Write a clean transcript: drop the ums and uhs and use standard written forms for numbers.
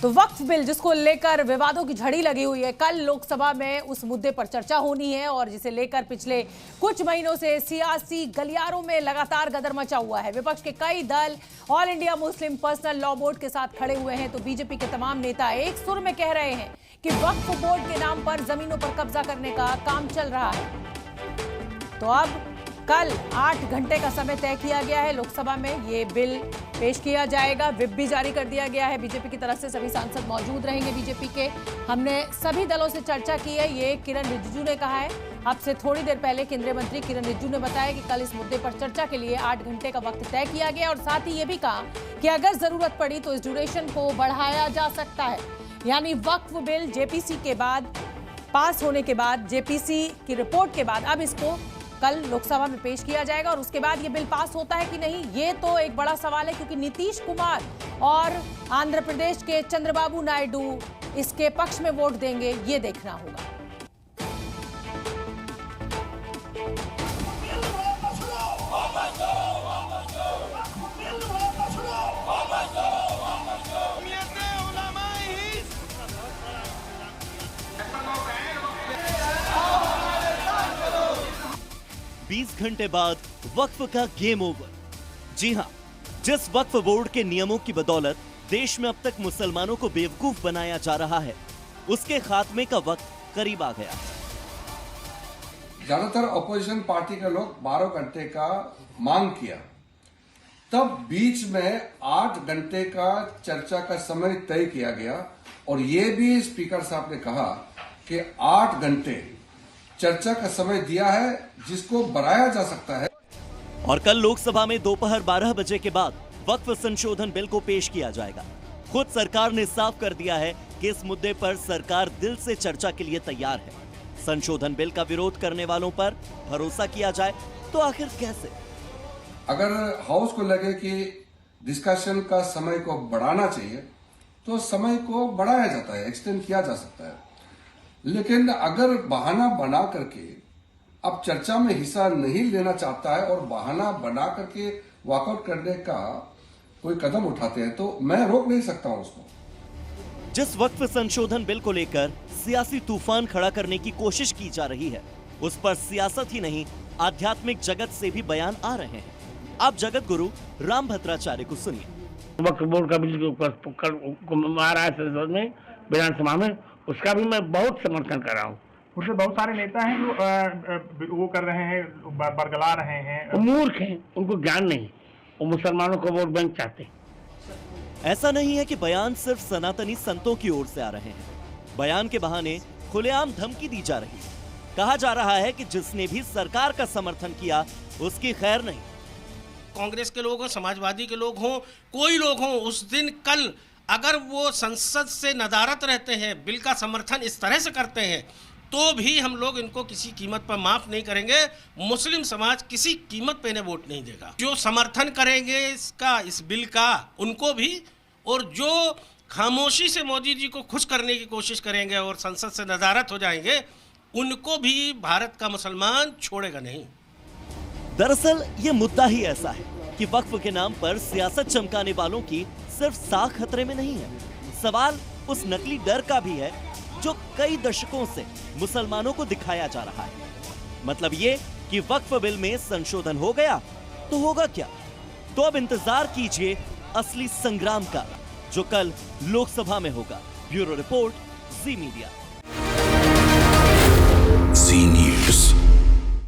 तो वक्फ बिल जिसको लेकर विवादों की झड़ी लगी हुई है, कल लोकसभा में उस मुद्दे पर चर्चा होनी है और जिसे लेकर पिछले कुछ महीनों से सियासी गलियारों में लगातार गदर मचा हुआ है। विपक्ष के कई दल all India Muslim personal law board के साथ खड़े हुए हैं, तो बीजेपी के तमाम नेता एक सुर में कह रहे हैं कि वक्फ बोर्ड के नाम पर जमीनों पर कब्जा करने का काम चल रहा है। तो अब कल 8 घंटे का समय तय किया गया है, लोकसभा में ये बिल पेश किया जाएगा। व्हिप भी जारी कर दिया गया है बीजेपी की तरफ से, सभी सांसद मौजूद रहेंगे बीजेपी के। हमने सभी दलों से चर्चा की है, ये किरण रिजिजू ने कहा है। अब से थोड़ी देर पहले केंद्रीय मंत्री किरण रिजिजू ने बताया कि कल इस मुद्दे पर चर्चा के लिए 8 घंटे का वक्त तय किया गया और साथ ही ये भी कहा कि अगर जरूरत पड़ी तो इस ड्यूरेशन को बढ़ाया जा सकता है। यानी वक्फ बिल जेपीसी के बाद पास होने के बाद, जेपीसी की रिपोर्ट के बाद अब इसको कल लोकसभा में पेश किया जाएगा और उसके बाद ये बिल पास होता है कि नहीं, ये तो एक बड़ा सवाल है, क्योंकि नीतीश कुमार और आंध्र प्रदेश के चंद्रबाबू नायडू इसके पक्ष में वोट देंगे, ये देखना होगा। बीस घंटे बाद वक्फ का गेम ओवर। जी हां, जिस वक्फ बोर्ड के नियमों की बदौलत देश में अब तक मुसलमानों को बेवकूफ बनाया जा रहा है, उसके खात्मे का वक्त करीब आ गया। ज्यादातर अपोजिशन पार्टी के लोग 12 घंटे का मांग किया, तब बीच में 8 घंटे का चर्चा का समय तय किया गया और ये भी स्पीकर साहब ने कहा कि 8 घंटे चर्चा का समय दिया है जिसको बढ़ाया जा सकता है। और कल लोकसभा में दोपहर 12 बजे के बाद वक्फ संशोधन बिल को पेश किया जाएगा। खुद सरकार ने साफ कर दिया है कि इस मुद्दे पर सरकार दिल से चर्चा के लिए तैयार है। संशोधन बिल का विरोध करने वालों पर भरोसा किया जाए तो आखिर कैसे? अगर हाउस को लगे कि डिस्कशन का समय को बढ़ाना चाहिए तो समय को बढ़ाया जाता है, एक्सटेंड किया जा सकता है। लेकिन अगर बहाना बना करके अब चर्चा में हिस्सा नहीं लेना चाहता है और बहाना बना करके वॉकआउट करने का कोई कदम उठाते हैं तो मैं रोक नहीं सकता हूं उसको। जिस वक्फ संशोधन बिल को लेकर सियासी तूफान खड़ा करने की कोशिश की जा रही है, उस पर सियासत ही नहीं आध्यात्मिक जगत से भी बयान आ रहे हैं। आप जगत गुरु राम भद्राचार्य को सुनिए। वक्फ बोर्ड का बिल आ रहा है संसद में, विधानसभा में, उसका भी मैं बहुत समर्थन कर रहा हूँ। उससे बहुत सारे नेता हैं जो वो कर रहे हैं, बरगला रहे हैं। वो मूर्ख हैं, उनको ज्ञान नहीं, वो मुसलमानों को वोट बैंक चाहते हैं। ऐसा नहीं है कि बयान सिर्फ सनातनी संतों की ओर से आ रहे हैं। बयान के बहाने खुलेआम धमकी दी जा रही है। कहा जा रहा है कि जिसने भी सरकार का समर्थन किया उसकी खैर नहीं। कांग्रेस के लोग हों, समाजवादी के लोग हों, कोई लोग हों, उस दिन कल अगर वो संसद से नदारत रहते हैं, बिल का समर्थन इस तरह से करते हैं, तो भी हम लोग इनको किसी कीमत पर माफ नहीं करेंगे। मुस्लिम समाज किसी कीमत पे इन्हें वोट नहीं देगा। जो समर्थन करेंगे इस बिल का, उनको भी, और जो खामोशी से मोदी जी को खुश करने की कोशिश करेंगे और संसद से नदारत हो जाएंगे, उनको भी भारत का मुसलमान छोड़ेगा नहीं। दरअसल ये मुद्दा ही ऐसा है कि वक्फ के नाम पर सियासत चमकाने वालों की सिर्फ साख खतरे में नहीं है, सवाल उस नकली डर का भी है जो कई दशकों से मुसलमानों को दिखाया जा रहा है। मतलब ये कि वक्फ बिल में संशोधन हो गया तो होगा क्या? तो अब इंतजार कीजिए असली संग्राम का, जो कल लोकसभा में होगा। ब्यूरो रिपोर्ट, जी मीडिया।